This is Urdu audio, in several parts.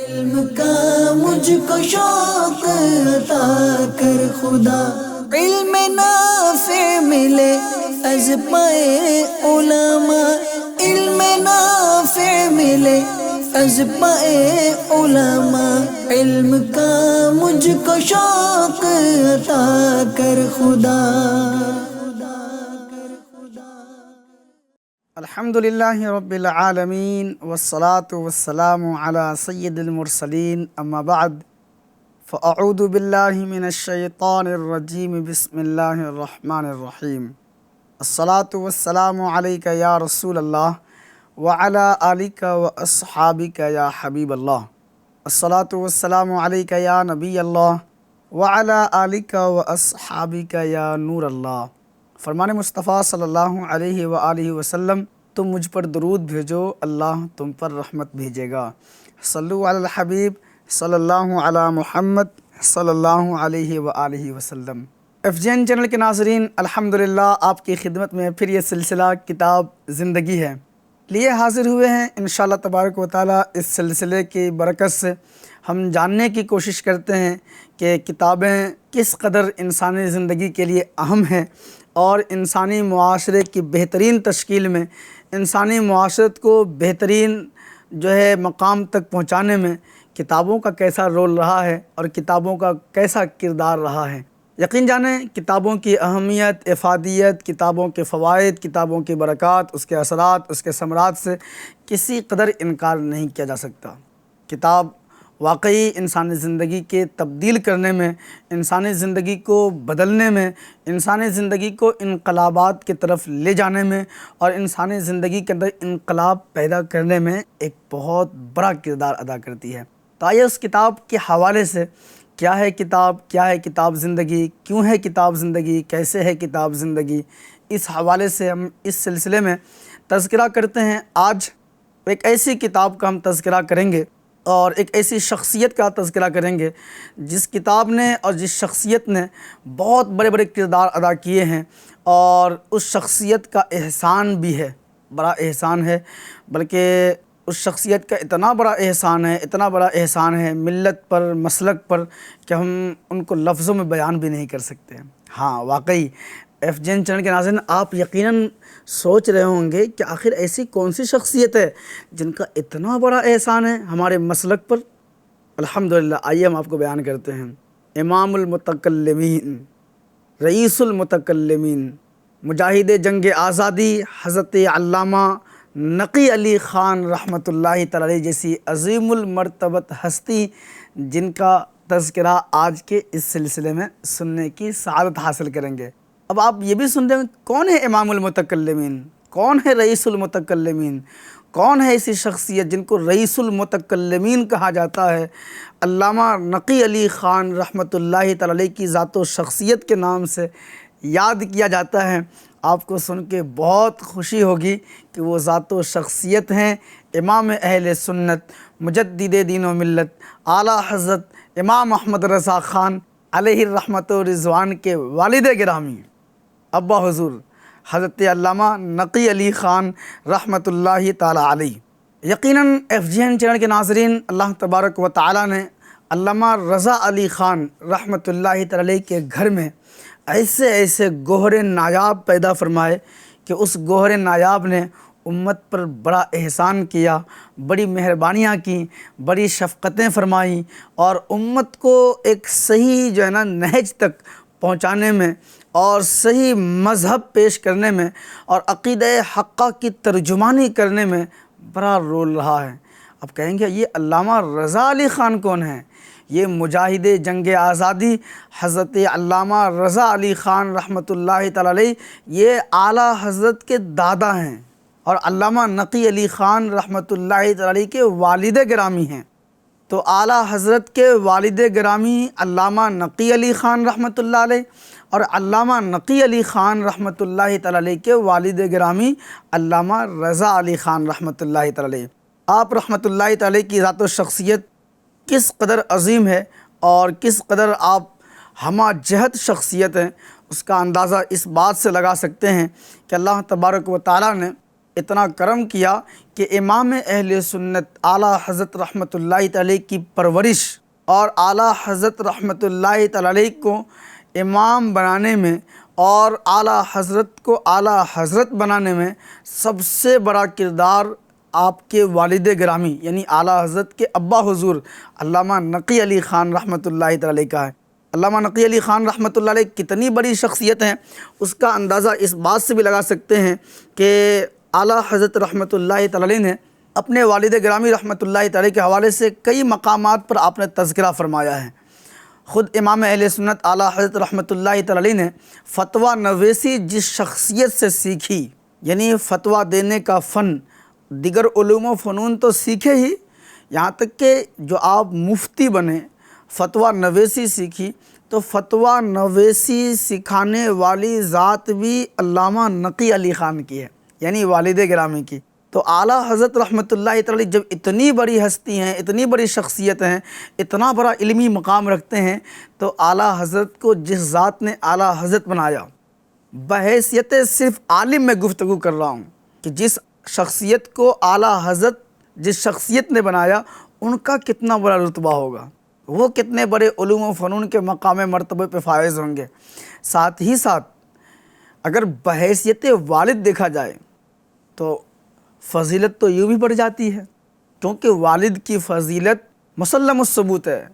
علم کا مجھ کو شوق عطا کر خدا، علم نافع ملے از پائے علماء، علم نافع ملے از پائے علماء، علم کا مجھ کو شوق عطا کر خدا۔ الحمدللہ رب العالمین والصلاة والسلام علی سید المرسلین، اما بعد فاعوذ باللہ من الشیطان الرجیم، بسم اللہ الرحمن الرحیم۔ الصلاة والسلام علیک یا رسول اللہ وعلی آلک واصحابک یا حبیب اللہ، الصلاة والسلام علیک یا نبی اللہ وعلی آلک واصحابک یا نور اللہ۔ فرمان مصطفیٰ صلی اللہ علیہ وآلہ وسلم، تم مجھ پر درود بھیجو، اللہ تم پر رحمت بھیجے گا۔ صلو علی الحبیب صلی اللہ علی محمد صلی اللہ علیہ وآلہ وسلم۔ FGN چینل کے ناظرین، الحمدللہ آپ کی خدمت میں پھر یہ سلسلہ کتاب زندگی ہے لیے حاضر ہوئے ہیں۔ انشاءاللہ تبارک و تعالیٰ اس سلسلے کی برکت سے ہم جاننے کی کوشش کرتے ہیں کہ کتابیں کس قدر انسانی زندگی کے لیے اہم ہیں، اور انسانی معاشرے کی بہترین تشکیل میں، انسانی معاشرت کو بہترین مقام تک پہنچانے میں کتابوں کا کیسا رول رہا ہے اور کتابوں کا کیسا کردار رہا ہے۔ یقین جانیں کتابوں کی اہمیت، افادیت، کتابوں کے فوائد، کتابوں کی برکات، اس کے اثرات، اس کے ثمرات سے کسی قدر انکار نہیں کیا جا سکتا۔ کتاب واقعی انسانی زندگی کے تبدیل کرنے میں، انسانی زندگی کو بدلنے میں، انسانی زندگی کو انقلابات کی طرف لے جانے میں اور انسانی زندگی کے اندر انقلاب پیدا کرنے میں ایک بہت بڑا کردار ادا کرتی ہے۔ تو آئیے اس کتاب کے حوالے سے، کیا ہے کتاب زندگی، کیوں ہے کتاب زندگی، کیسے ہے کتاب زندگی، اس حوالے سے ہم اس سلسلے میں تذکرہ کرتے ہیں۔ آج ایک ایسی کتاب کا ہم تذکرہ کریں گے اور ایک ایسی شخصیت کا تذکرہ کریں گے جس کتاب نے اور جس شخصیت نے بہت بڑے بڑے کردار ادا کیے ہیں، اور اس شخصیت کا احسان بھی ہے، بڑا احسان ہے، بلکہ اس شخصیت کا اتنا بڑا احسان ہے ملت پر، مسلک پر، کہ ہم ان کو لفظوں میں بیان بھی نہیں کر سکتے۔ ہاں واقعی FGN چینل کے ناظرین، آپ یقیناً سوچ رہے ہوں گے کہ آخر ایسی کون سی شخصیت ہے جن کا اتنا بڑا احسان ہے ہمارے مسلک پر۔ الحمدللہ آئیے ہم آپ کو بیان کرتے ہیں۔ امام المتکلمین، رئیس المتکلمین، مجاہد جنگ آزادی حضرت علامہ نقی علی خان رحمۃ اللہ تعالی علیہ جیسی عظیم المرتبت ہستی، جن کا تذکرہ آج کے اس سلسلے میں سننے کی سعادت حاصل کریں گے۔ اب آپ یہ بھی سن رہے ہیں کون ہے امام المتکلمین، کون ہے رئیس المتکلمین، کون ہے ایسی شخصیت جن کو رئیس المتکلمین کہا جاتا ہے؟ علامہ نقی علی خان رحمۃ اللہ تعالی علیہ کی ذات و شخصیت کے نام سے یاد کیا جاتا ہے۔ آپ کو سن کے بہت خوشی ہوگی کہ وہ ذات و شخصیت ہیں امام اہل سنت، مجدد دین و ملت، اعلیٰ حضرت امام احمد رضا خان علیہ الرحمت و رضوان کے والد گرامی، ابا حضور حضرت علامہ نقی علی خان رحمۃ اللہ تعالی علیہ۔ یقیناً FGN چینل کے ناظرین، اللہ تبارک و تعالی نے علامہ رضا علی خان رحمۃ اللہ تعالی علیہ کے گھر میں ایسے گوہر نایاب پیدا فرمائے کہ اس گوہر نایاب نے امت پر بڑا احسان کیا، بڑی مہربانیاں کیں، بڑی شفقتیں فرمائیں، اور امت کو ایک صحیح نہج تک پہنچانے میں اور صحیح مذہب پیش کرنے میں اور عقیدہ حقہ کی ترجمانی کرنے میں بڑا رول رہا ہے۔ اب کہیں گے یہ علامہ رضا علی خان کون ہیں؟ یہ مجاہد جنگ آزادی حضرت علامہ رضا علی خان رحمۃ اللہ تعالی علیہ، یہ اعلیٰ حضرت کے دادا ہیں اور علامہ نقی علی خان رحمۃ اللہ تعالی علیہ کے والد گرامی ہیں۔ تو اعلیٰ حضرت کے والد گرامی علامہ نقی علی خان رحمۃ اللہ علیہ اور علامہ نقی علی خان رحمۃ اللہ تعالی علیہ کے والد گرامی علامہ رضا علی خان رحمۃ اللہ تعالی علیہ۔ آپ رحمۃ اللہ تعالی کی ذات و شخصیت کس قدر عظیم ہے اور کس قدر آپ ہمہ جہت شخصیت ہیں، اس کا اندازہ اس بات سے لگا سکتے ہیں کہ اللہ تبارک و تعالیٰ نے اتنا کرم کیا کہ امام اہل سنت اعلیٰ حضرت رحمۃ اللہ تعالی کی پرورش اور اعلیٰ حضرت رحمۃ اللہ تعالی کو امام بنانے میں اور اعلیٰ حضرت کو اعلیٰ حضرت بنانے میں سب سے بڑا کردار آپ کے والد گرامی یعنی اعلیٰ حضرت کے ابا حضور علامہ نقی علی خان رحمۃ اللہ تعالی کا ہے۔ علامہ نقی علی خان رحمۃ اللہ علیہ کتنی بڑی شخصیت ہیں، اس کا اندازہ اس بات سے بھی لگا سکتے ہیں کہ اعلیٰ حضرت رحمۃ اللہ تعالی نے اپنے والد گرامی رحمۃ اللہ تعالی کے حوالے سے کئی مقامات پر آپ نے تذکرہ فرمایا ہے۔ خود امام اہل سنت اعلیٰ حضرت رحمۃ اللہ تعالی نے فتویٰ نویسی جس شخصیت سے سیکھی، یعنی فتویٰ دینے کا فن، دیگر علوم و فنون تو سیکھے ہی، یہاں تک کہ جو آپ مفتی بنے فتویٰ نویسی سیکھی، تو فتویٰ نویسی سکھانے والی ذات بھی علامہ نقی علی خان کی ہے، یعنی والد گرامی کی۔ تو اعلیٰ حضرت رحمۃ اللہ تعالی جب اتنی بڑی ہستی ہیں، اتنی بڑی شخصیت ہیں، اتنا بڑا علمی مقام رکھتے ہیں، تو اعلیٰ حضرت کو جس ذات نے اعلیٰ حضرت بنایا، بحیثیت صرف عالم میں گفتگو کر رہا ہوں کہ جس شخصیت کو اعلیٰ حضرت جس شخصیت نے بنایا، ان کا کتنا بڑا رتبہ ہوگا، وہ کتنے بڑے علوم و فنون کے مقام مرتبے پہ فائز ہوں گے۔ ساتھ ہی ساتھ اگر بحیثیت والد دیکھا جائے تو فضیلت تو یوں بھی بڑھ جاتی ہے، کیونکہ والد کی فضیلت مسلم الثبوت ہے۔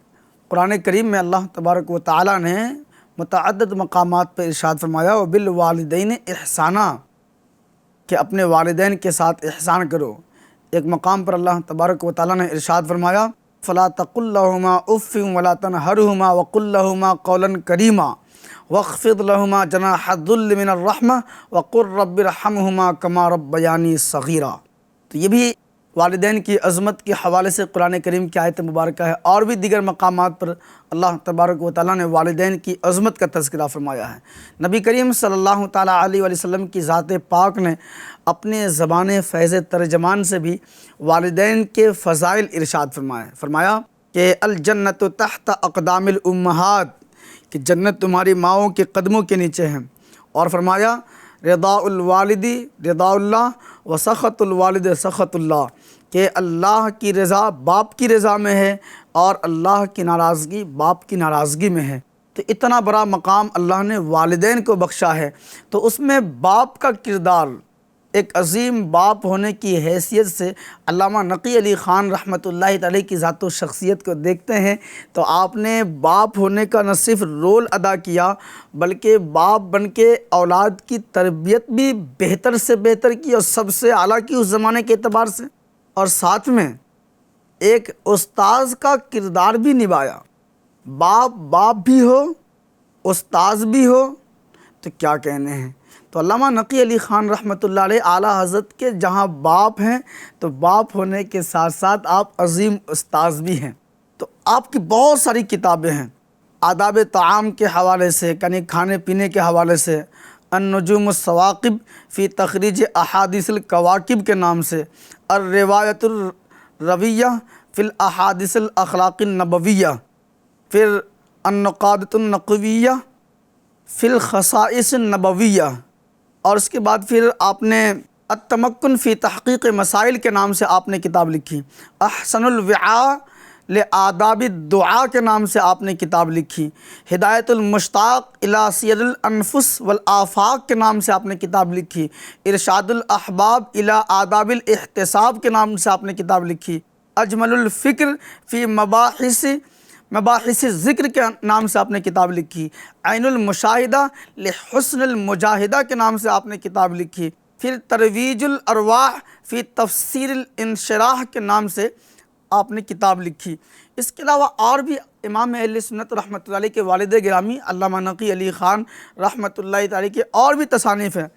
قرآن کریم میں اللہ تبارک و تعالی نے متعدد مقامات پر ارشاد فرمایا وبالوالدین احسانا، کہ اپنے والدین کے ساتھ احسان کرو۔ ایک مقام پر اللہ تبارک و تعالی نے ارشاد فرمایا فلا تقل لهما اف ولا تنهرهما وقل لهما قولا کریما واخفض لهما جناح الذل من الرحمة وقل رب ارحمهما كما ربياني صغيرا۔ تو یہ بھی والدین کی عظمت کے حوالے سے قرآن کریم کی آیت مبارکہ ہے، اور بھی دیگر مقامات پر اللہ تبارک و تعالیٰ نے والدین کی عظمت کا تذکرہ فرمایا ہے۔ نبی کریم صلی اللہ تعالیٰ علیہ وآلہ وسلم کی ذات پاک نے اپنے زبان فیض ترجمان سے بھی والدین کے فضائل ارشاد فرمایا کہ الجنت تحت اقدام الامہات، کہ جنت تمہاری ماؤں کے قدموں کے نیچے ہیں، اور فرمایا رضا الوالدی رضا اللہ و سخط الوالد سخط اللہ، کہ اللہ کی رضا باپ کی رضا میں ہے اور اللہ کی ناراضگی باپ کی ناراضگی میں ہے۔ تو اتنا بڑا مقام اللہ نے والدین کو بخشا ہے، تو اس میں باپ کا کردار، ایک عظیم باپ ہونے کی حیثیت سے علامہ نقی علی خان رحمۃ اللہ تعالی کی ذات و شخصیت کو دیکھتے ہیں تو آپ نے باپ ہونے کا نہ صرف رول ادا کیا بلکہ باپ بن کے اولاد کی تربیت بھی بہتر سے بہتر کی اور سب سے اعلیٰ کی اس زمانے کے اعتبار سے، اور ساتھ میں ایک استاذ کا کردار بھی نبھایا۔ باپ بھی ہو، استاذ بھی ہو، تو کیا کہنے ہیں۔ تو علامہ نقی علی خان رحمۃ اللہ علیہ اعلیٰ حضرت کے جہاں باپ ہیں تو باپ ہونے کے ساتھ ساتھ آپ عظیم استاذ بھی ہیں۔ تو آپ کی بہت ساری کتابیں ہیں، آداب طعام کے حوالے سے، یعنی کھانے پینے کے حوالے سے، النجوم الثواقب فی تخریج احادیث الکواکب کے نام سے، الروایت الرویہ فی الاحادیث الاخلاق النبویہ، پھر النقادۃ النقویہ فی الخصائص النبویہ، اور اس کے بعد پھر آپ نے التمکن فی تحقیق مسائل کے نام سے آپ نے کتاب لکھی، احسن الوعاء لآداب الدعاء کے نام سے آپ نے کتاب لکھی، ہدایت المشتاق الی سیر الانفس والآفاق کے نام سے آپ نے کتاب لکھی، ارشاد الاحباب الی آداب الاحتساب کے نام سے آپ نے کتاب لکھی، اجمل الفکر فی مباحث ذکر کے نام سے آپ نے کتاب لکھی، عین المشاہدہ لحسن المجاہدہ کے نام سے آپ نے کتاب لکھی، پھر ترویج الارواح فی تفسیر الانشراح کے نام سے آپ نے کتاب لکھی۔ اس کے علاوہ اور بھی امام اہل سنت رحمۃ اللہ علیہ کے والد گرامی علامہ نقی علی خان رحمۃ اللہ تعالی کے اور بھی تصانیف ہیں،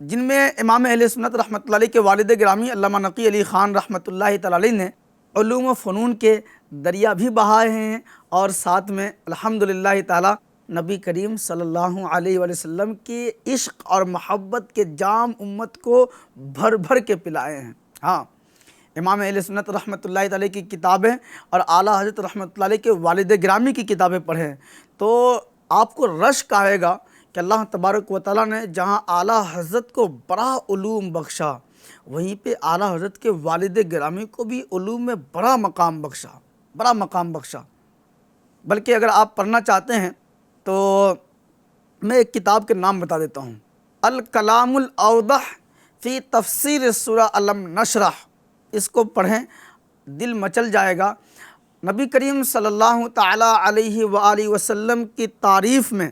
جن میں امام اہل سنت رحمۃ اللہ علیہ کے والد گرامی علامہ نقی علی خان رحمۃ اللہ تعالی نے علوم و فنون کے دریا بھی بہائے ہیں، اور ساتھ میں الحمدللہ تعالی نبی کریم صلی اللہ علیہ وآلہ وسلم کے عشق اور محبت کے جام امت کو بھر بھر کے پلائے ہیں۔ ہاں، امام اہل سنت رحمۃ اللہ تعالی کی کتابیں اور اعلیٰ حضرت رحمۃ اللہ علیہ کے والد گرامی کی کتابیں پڑھیں تو آپ کو رشک آئے گا کہ اللہ تبارک و تعالیٰ نے جہاں اعلیٰ حضرت کو بڑا علوم بخشا، وہیں پہ اعلیٰ حضرت کے والد گرامی کو بھی علوم میں بڑا مقام بخشا۔ بلکہ اگر آپ پڑھنا چاہتے ہیں تو میں ایک کتاب کے نام بتا دیتا ہوں، الکلام الاوضح فی تفسیر سورہ الم نشرح، اس کو پڑھیں، دل مچل جائے گا۔ نبی کریم صلی اللہ تعالیٰ علیہ وآلہ وسلم کی تعریف میں،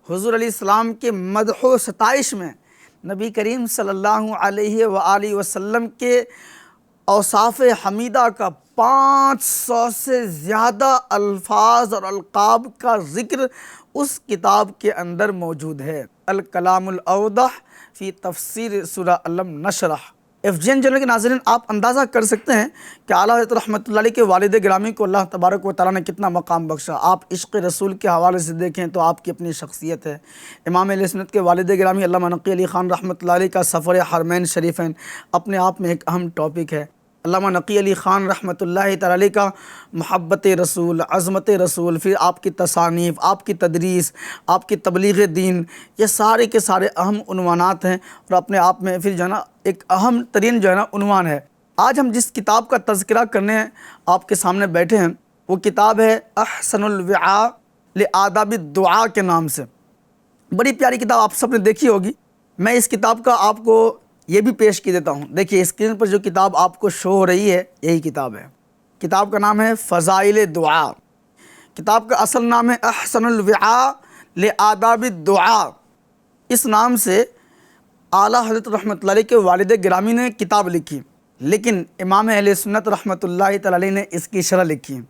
حضور علیہ السلام کے مدح و ستائش میں، نبی کریم صلی اللہ علیہ وآلہ وسلم کے اوصاف حمیدہ کا 500 سے زیادہ الفاظ اور القاب کا ذکر اس کتاب کے اندر موجود ہے، الکلام الاوضح فی تفسیر سورہ الم نشرح۔ FGN چینل کے ناظرین، آپ اندازہ کر سکتے ہیں کہ اعلیٰ حضرت رحمۃ اللہ علیہ کے والد گرامی کو اللہ تبارک و تعالیٰ نے کتنا مقام بخشا۔ آپ عشق رسول کے حوالے سے دیکھیں تو آپ کی اپنی شخصیت ہے۔ امام اہل سنت کے والد گرامی علامہ نقی علی خان رحمۃ اللہ علیہ کا سفر حرمین شریفین اپنے آپ میں ایک اہم ٹاپک ہے۔ علامہ نقی علی خان رحمۃ اللہ تعالیٰ علیہ کا محبت رسول، عظمت رسول، پھر آپ کی تصانیف، آپ کی تدریس، آپ کی تبلیغ دین، یہ سارے کے سارے اہم عنوانات ہیں اور اپنے آپ میں پھر جو ہے نا ایک اہم ترین جو ہے نا عنوان ہے۔ آج ہم جس کتاب کا تذکرہ کرنے آپ کے سامنے بیٹھے ہیں وہ کتاب ہے احسن الوعاء لآداب الدعاء کے نام سے۔ بڑی پیاری کتاب آپ سب نے دیکھی ہوگی۔ میں اس کتاب کا آپ کو یہ بھی پیش کی دیتا ہوں، دیکھیے اسکرین پر جو کتاب آپ کو شو ہو رہی ہے یہی کتاب ہے۔ کتاب کا نام ہے فضائل دعا۔ کتاب کا اصل نام ہے احسن الوعاء لآداب الدعاء۔ اس نام سے اعلیٰ حضرت رحمۃ اللہ علیہ کے والد گرامی نے کتاب لکھی، لیکن امام اہل سنت رحمۃ اللہ تعالیٰ علیہ نے اس کی شرح لکھی،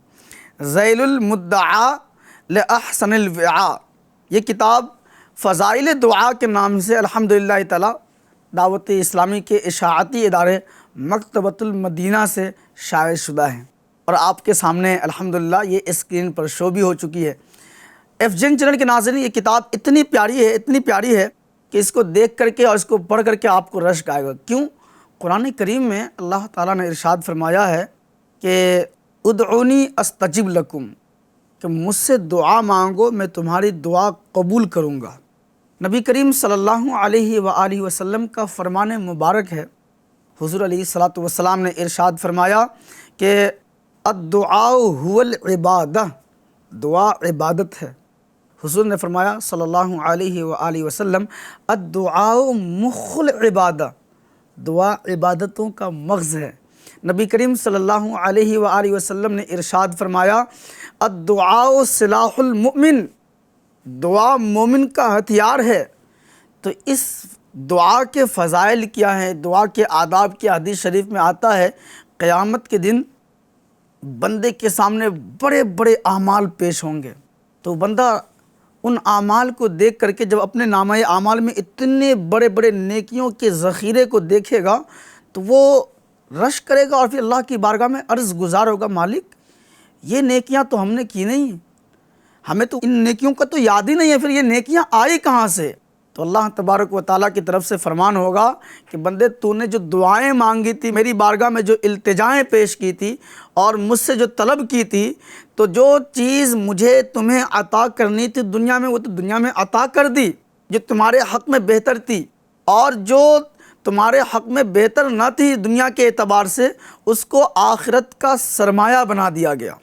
ذیل المدعا لأحسن الوعاء۔ یہ کتاب فضائل دعا کے نام سے الحمدللہ تعالیٰ دعوت اسلامی کے اشاعتی ادارے مکتبۃ المدینہ سے شائع شدہ ہیں، اور آپ کے سامنے الحمدللہ یہ اسکرین پر شو بھی ہو چکی ہے۔ FGN چینل کے ناظرین، یہ کتاب اتنی پیاری ہے کہ اس کو دیکھ کر کے اور اس کو پڑھ کر کے آپ کو رشک آئے گا۔ کیوں؟ قرآن کریم میں اللہ تعالیٰ نے ارشاد فرمایا ہے کہ ادعونی استجب لکم، کہ مجھ سے دعا مانگو میں تمہاری دعا قبول کروں گا۔ نبی کریم صلی اللہ علیہ وآلہ وسلم کا فرمان مبارک ہے، حضور علیہ السلام نے ارشاد فرمایا کہ الدعاء هو العبادہ، دعا عبادت ہے۔ حضور نے فرمایا صلی اللہ علیہ وآلہ وسلم الدعاء مخ العبادہ، دعا عبادتوں کا مغز ہے۔ نبی کریم صلی اللہ علیہ وآلہ وسلم نے ارشاد فرمایا الدعاء سلاح المؤمن، دعا مومن کا ہتھیار ہے۔ تو اس دعا کے فضائل کیا ہیں، دعا کے آداب کی حدیث شریف میں آتا ہے قیامت کے دن بندے کے سامنے بڑے بڑے اعمال پیش ہوں گے، تو بندہ ان اعمال کو دیکھ کر کے جب اپنے نامہ اعمال میں اتنے بڑے بڑے نیکیوں کے ذخیرے کو دیکھے گا تو وہ رشک کرے گا اور پھر اللہ کی بارگاہ میں عرض گزار ہوگا، مالک یہ نیکیاں تو ہم نے کی نہیں، ہمیں تو ان نیکیوں کا تو یاد ہی نہیں ہے، پھر یہ نیکیاں آئی کہاں سے؟ تو اللہ تبارک و تعالیٰ کی طرف سے فرمان ہوگا کہ بندے تو نے جو دعائیں مانگی تھی، میری بارگاہ میں جو التجائیں پیش کی تھی اور مجھ سے جو طلب کی تھی، تو جو چیز مجھے تمہیں عطا کرنی تھی دنیا میں وہ تو دنیا میں عطا کر دی، جو تمہارے حق میں بہتر تھی، اور جو تمہارے حق میں بہتر نہ تھی دنیا کے اعتبار سے اس کو آخرت کا سرمایہ بنا دیا گیا۔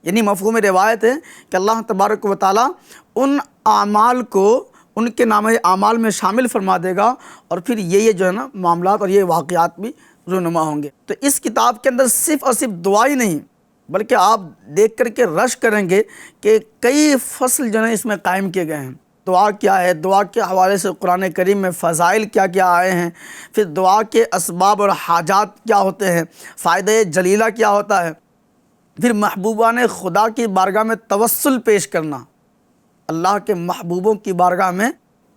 یعنی مفہوم روایت ہے کہ اللہ تبارک و تعالیٰ ان اعمال کو ان کے نامہ اعمال میں شامل فرما دے گا، اور پھر یہ جو ہے نا معاملات اور یہ واقعات بھی رونما ہوں گے۔ تو اس کتاب کے اندر صرف اور صرف دعا ہی نہیں بلکہ آپ دیکھ کر کے رشک کریں گے کہ کئی فصل جو ہے اس میں قائم کیے گئے ہیں۔ دعا کیا ہے، دعا کے حوالے سے قرآن کریم میں فضائل کیا کیا آئے ہیں، پھر دعا کے اسباب اور حاجات کیا ہوتے ہیں، فائدہ جلیلہ کیا ہوتا ہے، پھر محبوبان خدا کی بارگاہ میں توسل پیش کرنا، اللہ کے محبوبوں کی بارگاہ میں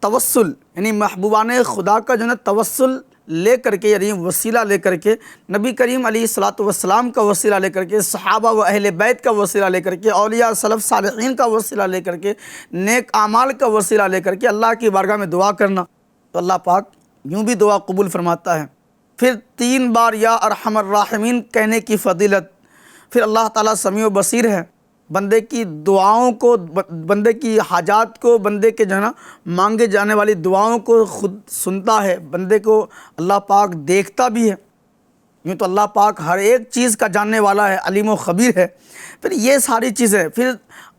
توسل، یعنی محبوبان خدا کا جو ہے توسل لے کر کے، یعنی وسیلہ لے کر کے، نبی کریم علیہ الصلاۃ والسلام کا وسیلہ لے کر کے، صحابہ و اہل بیت کا وسیلہ لے کر کے، اولیاء سلف صالحین کا وسیلہ لے کر کے، نیک اعمال کا وسیلہ لے کر کے اللہ کی بارگاہ میں دعا کرنا، تو اللہ پاک یوں بھی دعا قبول فرماتا ہے۔ پھر 3 بار یا ارحم الراحمین کہنے کی فضیلت، پھر اللہ تعالیٰ سمیع و بصیر ہے، بندے کی دعاؤں کو، بندے کی حاجات کو، بندے کے جو ہے نا مانگے جانے والی دعاؤں کو خود سنتا ہے، بندے کو اللہ پاک دیکھتا بھی ہے۔ یوں تو اللہ پاک ہر ایک چیز کا جاننے والا ہے، علیم و خبیر ہے۔ پھر یہ ساری چیزیں پھر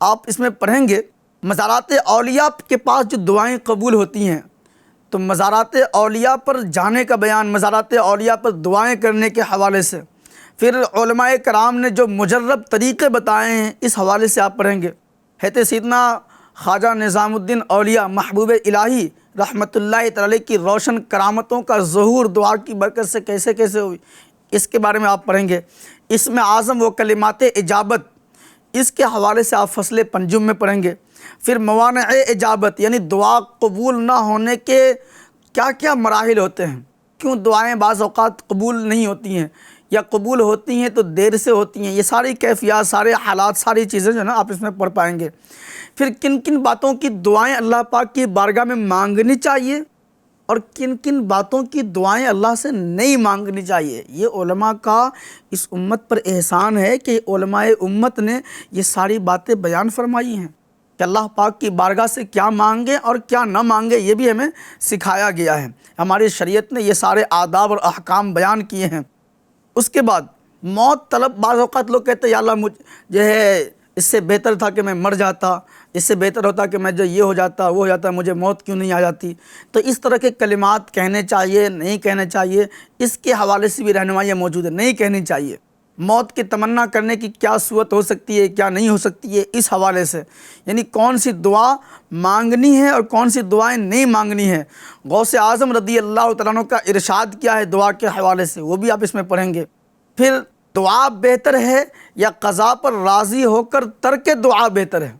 آپ اس میں پڑھیں گے، مزارات اولیاء کے پاس جو دعائیں قبول ہوتی ہیں، تو مزارات اولیاء پر جانے کا بیان، مزارات اولیاء پر دعائیں کرنے کے حوالے سے، پھر علماء کرام نے جو مجرب طریقے بتائے ہیں اس حوالے سے آپ پڑھیں گے۔ حضرت سیدنا خواجہ نظام الدین اولیاء محبوب الہی رحمۃ اللہ تعالی کی روشن کرامتوں کا ظہور دعا کی برکت سے کیسے کیسے ہوئی، اس کے بارے میں آپ پڑھیں گے۔ اس میں اعظم و کلمات اجابت، اس کے حوالے سے آپ فصل پنجم میں پڑھیں گے۔ پھر موانع اجابت، یعنی دعا قبول نہ ہونے کے کیا کیا مراحل ہوتے ہیں، کیوں دعائیں بعض اوقات قبول نہیں ہوتی ہیں یا قبول ہوتی ہیں تو دیر سے ہوتی ہیں، یہ ساری کیفیات، سارے حالات، ساری چیزیں جو ہے نا آپ اس میں پڑھ پائیں گے۔ پھر کن کن باتوں کی دعائیں اللہ پاک کی بارگاہ میں مانگنی چاہیے اور کن کن باتوں کی دعائیں اللہ سے نہیں مانگنی چاہیے۔ یہ علماء کا اس امت پر احسان ہے کہ علماء امت نے یہ ساری باتیں بیان فرمائی ہیں کہ اللہ پاک کی بارگاہ سے کیا مانگیں اور کیا نہ مانگیں، یہ بھی ہمیں سکھایا گیا ہے۔ ہماری شریعت نے یہ سارے آداب اور احکام بیان کیے ہیں۔ اس کے بعد موت طلب، بعض اوقات لوگ کہتے ہیں یا اللہ مجھ جو ہے اس سے بہتر تھا کہ میں مر جاتا، اس سے بہتر ہوتا کہ میں جو یہ ہو جاتا وہ ہو جاتا، مجھے موت کیوں نہیں آ جاتی۔ تو اس طرح کے کلمات کہنے چاہیے نہیں کہنے چاہیے، اس کے حوالے سے بھی رہنمائیاں موجود ہیں، نہیں کہنی چاہیے۔ موت کی تمنا کرنے کی کیا صورت ہو سکتی ہے، کیا نہیں ہو سکتی ہے، اس حوالے سے یعنی کون سی دعا مانگنی ہے اور کون سی دعائیں نہیں مانگنی ہے۔ غوث اعظم رضی اللہ تعالیٰ عنہ کا ارشاد کیا ہے دعا کے حوالے سے، وہ بھی آپ اس میں پڑھیں گے۔ پھر دعا بہتر ہے یا قضا پر راضی ہو کر ترک دعا بہتر ہے،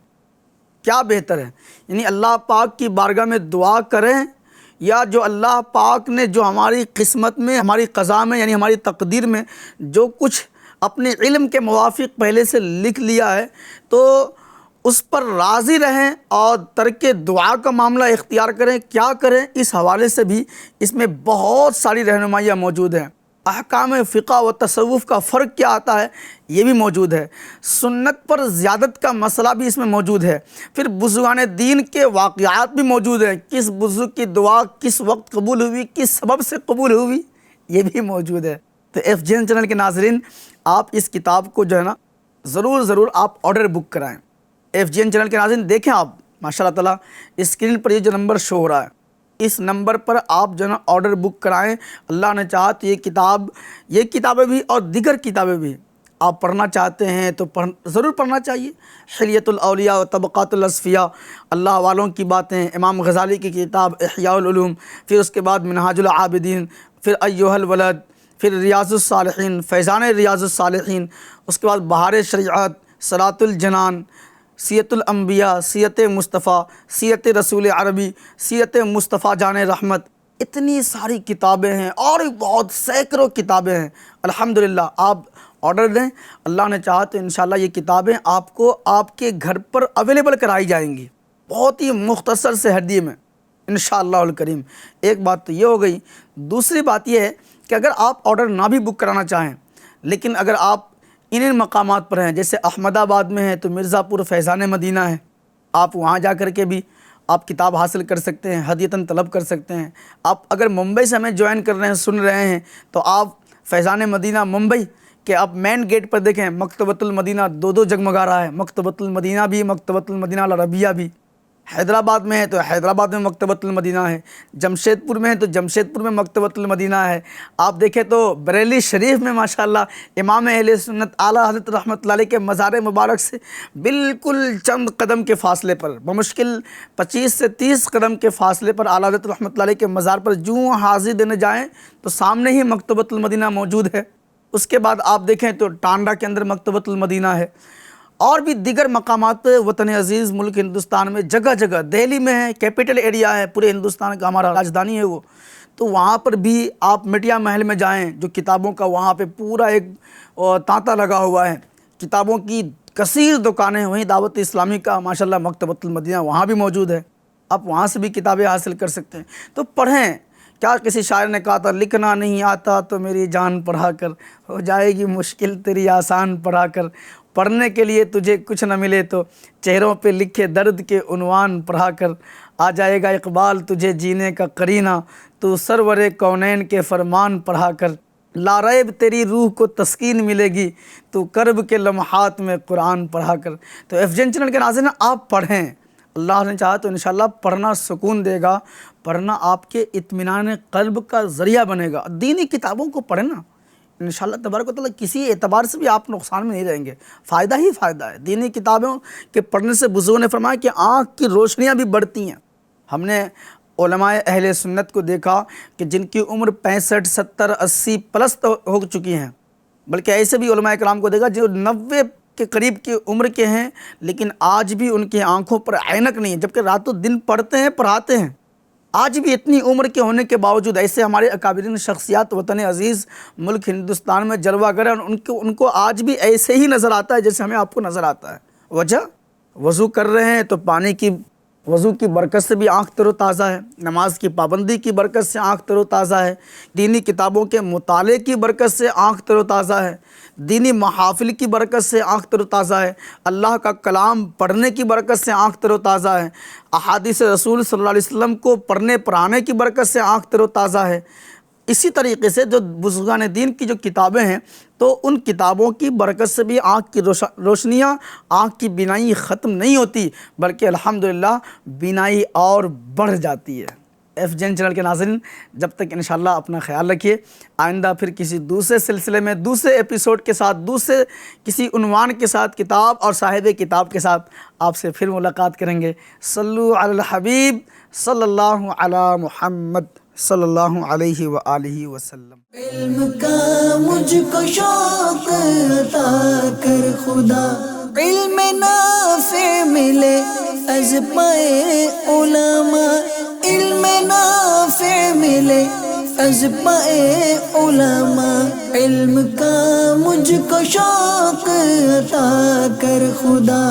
کیا بہتر ہے؟ یعنی اللہ پاک کی بارگاہ میں دعا کریں یا جو اللہ پاک نے جو ہماری قسمت میں، ہماری قضا میں، یعنی ہماری تقدیر میں جو کچھ اپنے علم کے موافق پہلے سے لکھ لیا ہے تو اس پر راضی رہیں اور ترک دعا کا معاملہ اختیار کریں، کیا کریں، اس حوالے سے بھی اس میں بہت ساری رہنمائیاں موجود ہیں۔ احکام فقہ و تصوف کا فرق کیا آتا ہے یہ بھی موجود ہے۔ سنت پر زیادت کا مسئلہ بھی اس میں موجود ہے۔ پھر بزرگان دین کے واقعات بھی موجود ہیں، کس بزرگ کی دعا کس وقت قبول ہوئی، کس سبب سے قبول ہوئی، یہ بھی موجود ہے۔ تو ایف جی این چینل کے ناظرین، آپ اس کتاب کو جو ہے نا ضرور آپ آرڈر بک کرائیں۔ ایف جی این چینل کے ناظرین دیکھیں، آپ ماشاء اللہ تعالیٰ اسکرین پر یہ جو نمبر شو ہو رہا ہے، اس نمبر پر آپ جو ہے نا آرڈر بک کرائیں۔ اللہ نے چاہا تو یہ کتابیں بھی اور دیگر کتابیں بھی آپ پڑھنا چاہتے ہیں تو ضرور پڑھنا چاہیے۔ حلیۃ الاولیاء و طبقات الاصفیاء، اللہ والوں کی باتیں، امام غزالی کی کتاب احیاء العلوم، پھر اس کے بعد منہاج العابدین، پھر ایھا الولد، پھر ریاض الصالحین، فیضان ریاض الصالحین، اس کے بعد بہار شریعت، صلاۃ الجنان، سیرت الانبیاء، سیرت مصطفیٰ، سیرت رسول عربی، سیرت مصطفیٰ جان رحمت، اتنی ساری کتابیں ہیں اور بہت سینکڑوں کتابیں ہیں۔ الحمدللہ آپ آرڈر دیں، اللہ نے چاہا تو انشاءاللہ یہ کتابیں آپ کو آپ کے گھر پر اویلیبل کرائی جائیں گی، بہت ہی مختصر سے ہدیے میں انشاءاللہ الکریم۔ ایک بات تو یہ ہو گئی۔ دوسری بات یہ ہے کہ اگر آپ آرڈر نہ بھی بک کرانا چاہیں، لیکن اگر آپ ان مقامات پر ہیں، جیسے احمد آباد میں ہیں تو مرزا پور فیضان مدینہ ہے، آپ وہاں جا کر کے بھی آپ کتاب حاصل کر سکتے ہیں، ہدیتاً طلب کر سکتے ہیں۔ آپ اگر ممبئی سے ہمیں جوائن کر رہے ہیں، سن رہے ہیں، تو آپ فیضان مدینہ ممبئی کہ آپ مین گیٹ پر دیکھیں مکتبۃ المدینہ دو جگمگا رہا ہے، مکتبۃ المدینہ بھی، مکتبۃ المدینہ العربیہ بھی۔ حیدرآباد میں ہے تو حیدرآباد میں مکتبۃ المدینہ ہے، جمشید پور میں ہے تو جمشید پور میں مکتبۃ المدینہ ہے۔ آپ دیکھیں تو بریلی شریف میں ماشاءاللہ امام اہل سنت اعلیٰ حضرت رحمۃ اللہ علیہ کے مزار مبارک سے بالکل چند قدم کے فاصلے پر، بمشکل 25 سے 30 قدم کے فاصلے پر اعلیٰ حضرت رحمۃ اللہ علیہ کے مزار پر جوں حاضری دینے جائیں تو سامنے ہی مکتبۃ المدینہ موجود ہے۔ اس کے بعد آپ دیکھیں تو ٹانڈا کے اندر مکتبۃ المدینہ ہے، اور بھی دیگر مقامات پہ وطن عزیز ملک ہندوستان میں جگہ جگہ، دہلی میں ہے، کیپٹل ایریا ہے پورے ہندوستان کا، ہمارا راجدھانی ہے وہ، تو وہاں پر بھی آپ میٹیا محل میں جائیں، جو کتابوں کا وہاں پہ پورا ایک تانتا لگا ہوا ہے، کتابوں کی کثیر دکانیں ہیں۔ وہیں دعوت اسلامی کا ماشاءاللہ مکتبۃ المدینہ وہاں بھی موجود ہے، آپ وہاں سے بھی کتابیں حاصل کر سکتے ہیں۔ تو پڑھیں، کیا کسی شاعر نے کہا تھا، لکھنا نہیں آتا تو میری جان پڑھا کر، ہو جائے گی مشکل تیری آسان پڑھا کر۔ پڑھنے کے لیے تجھے کچھ نہ ملے تو چہروں پہ لکھے درد کے عنوان پڑھا کر آ جائے گا اقبال تجھے جینے کا قرینہ، تو سرور کونین کے فرمان پڑھا کر لا ریب تیری روح کو تسکین ملے گی، تو کرب کے لمحات میں قرآن پڑھا کر۔ تو ایف جین چینل کے ناظرین آپ پڑھیں، اللہ نے چاہا تو انشاءاللہ پڑھنا سکون دے گا، پڑھنا آپ کے اطمینان قلب کا ذریعہ بنے گا۔ دینی کتابوں کو پڑھنا انشاءاللہ تبارک و تعالیٰ کسی اعتبار سے بھی آپ نقصان میں نہیں رہیں گے، فائدہ ہی فائدہ ہے۔ دینی کتابوں کے پڑھنے سے بزرگوں نے فرمایا کہ آنکھ کی روشنیاں بھی بڑھتی ہیں۔ ہم نے علماء اہل سنت کو دیکھا کہ جن کی عمر 65 70 80 پلس ہو چکی ہیں، بلکہ ایسے بھی علماء کرام کو دیکھا جو 90 کے قریب کی عمر کے ہیں، لیکن آج بھی ان کی آنکھوں پر عینک نہیں ہے، جبکہ راتوں دن پڑھتے ہیں پڑھاتے ہیں۔ آج بھی اتنی عمر کے ہونے کے باوجود ایسے ہمارے اکابرین شخصیات وطن عزیز ملک ہندوستان میں جلوہ گر ہیں، ان کو آج بھی ایسے ہی نظر آتا ہے جیسے ہمیں آپ کو نظر آتا ہے۔ وجہ وضو کر رہے ہیں تو پانی کی وضو کی برکت سے بھی آنکھ تر و تازہ ہے، نماز کی پابندی کی برکت سے آنکھ تر و تازہ ہے، دینی کتابوں کے مطالعے کی برکت سے آنکھ تر و تازہ ہے، دینی محافل کی برکت سے آنکھ تر و تازہ ہے، اللہ کا کلام پڑھنے کی برکت سے آنکھ تر و تازہ ہے، احادیث رسول صلی اللہ علیہ وسلم کو پڑھنے پڑھانے کی برکت سے آنکھ تر و تازہ ہے۔ اسی طریقے سے جو بزرگان دین کی جو کتابیں ہیں تو ان کتابوں کی برکت سے بھی آنکھ کی روشنیاں، آنکھ کی بینائی ختم نہیں ہوتی، بلکہ الحمدللہ بینائی اور بڑھ جاتی ہے۔ ایف جین چینل کے ناظرین جب تک انشاءاللہ اپنا خیال رکھیے، آئندہ پھر کسی دوسرے سلسلے میں دوسرے ایپیسوڈ کے ساتھ دوسرے کسی عنوان کے ساتھ کتاب اور صاحب کتاب کے ساتھ آپ سے پھر ملاقات کریں گے۔ صلو علی الحبیب صلی اللہ علی محمد صلی اللہ علیہ وآلہ وسلم۔ علم کا مجھ کو شوق عطا کر خدا، علم نافع ملے از پائے علماء، علم نافع ملے از پائے علماء، علم کا مجھ کو شوق عطا کر خدا۔